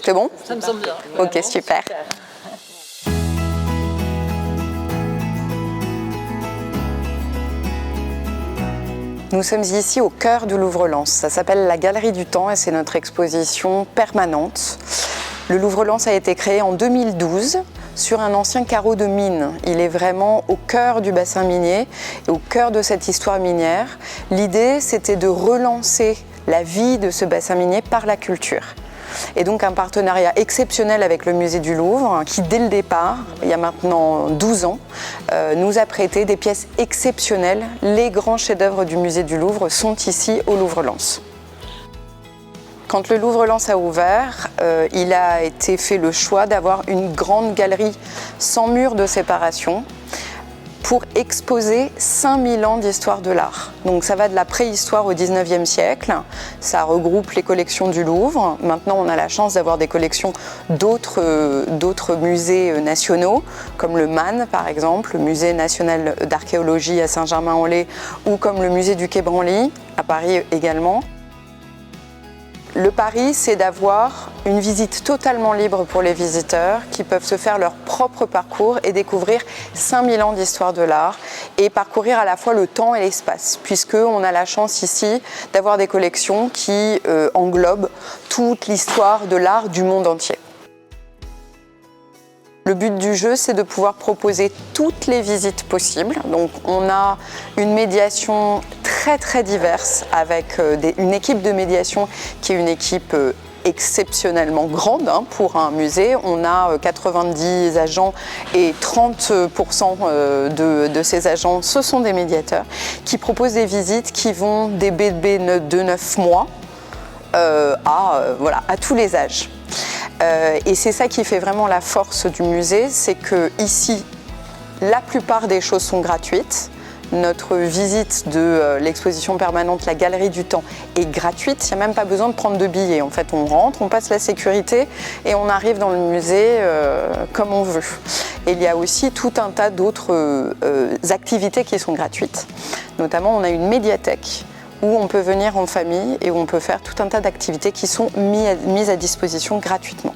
C'est bon? Ça me semble bien. Ok, Vraiment, super. Nous sommes ici au cœur du Louvre-Lens. Ça s'appelle la Galerie du Temps et c'est notre exposition permanente. Le Louvre-Lens a été créé en 2012 sur un ancien carreau de mine. Il est vraiment au cœur du bassin minier et au cœur de cette histoire minière. L'idée, c'était de relancer la vie de ce bassin minier par la culture. Et donc un partenariat exceptionnel avec le musée du Louvre qui, dès le départ, il y a maintenant 12 ans, nous a prêté des pièces exceptionnelles. Les grands chefs-d'œuvre du musée du Louvre sont ici au Louvre-Lens. Quand le Louvre-Lens a ouvert, il a été fait le choix d'avoir une grande galerie sans mur de séparation pour exposer 5000 ans d'histoire de l'art. Donc ça va de la préhistoire au 19e siècle, ça regroupe les collections du Louvre. Maintenant on a la chance d'avoir des collections d'autres musées nationaux, comme le MAN par exemple, le musée national d'archéologie à Saint-Germain-en-Laye, ou comme le musée du Quai Branly, à Paris également. Le pari, c'est d'avoir une visite totalement libre pour les visiteurs qui peuvent se faire leur propre parcours et découvrir 5000 ans d'histoire de l'art et parcourir à la fois le temps et l'espace, puisqu'on a la chance ici d'avoir des collections qui englobent toute l'histoire de l'art du monde entier. Le but du jeu, c'est de pouvoir proposer toutes les visites possibles. Donc, on a une médiation très diverse avec une équipe de médiation qui est une équipe exceptionnellement grande pour un musée. On a 90 agents et 30% de ces agents, ce sont des médiateurs qui proposent des visites qui vont des bébés de 9 mois à tous les âges. Et c'est ça qui fait vraiment la force du musée, c'est que ici, la plupart des choses sont gratuites. Notre visite de l'exposition permanente, la Galerie du Temps, est gratuite. Il n'y a même pas besoin de prendre de billets. En fait, on rentre, on passe la sécurité et on arrive dans le musée comme on veut. Et il y a aussi tout un tas d'autres activités qui sont gratuites. Notamment, on a une médiathèque où on peut venir en famille et où on peut faire tout un tas d'activités qui sont mises à disposition gratuitement.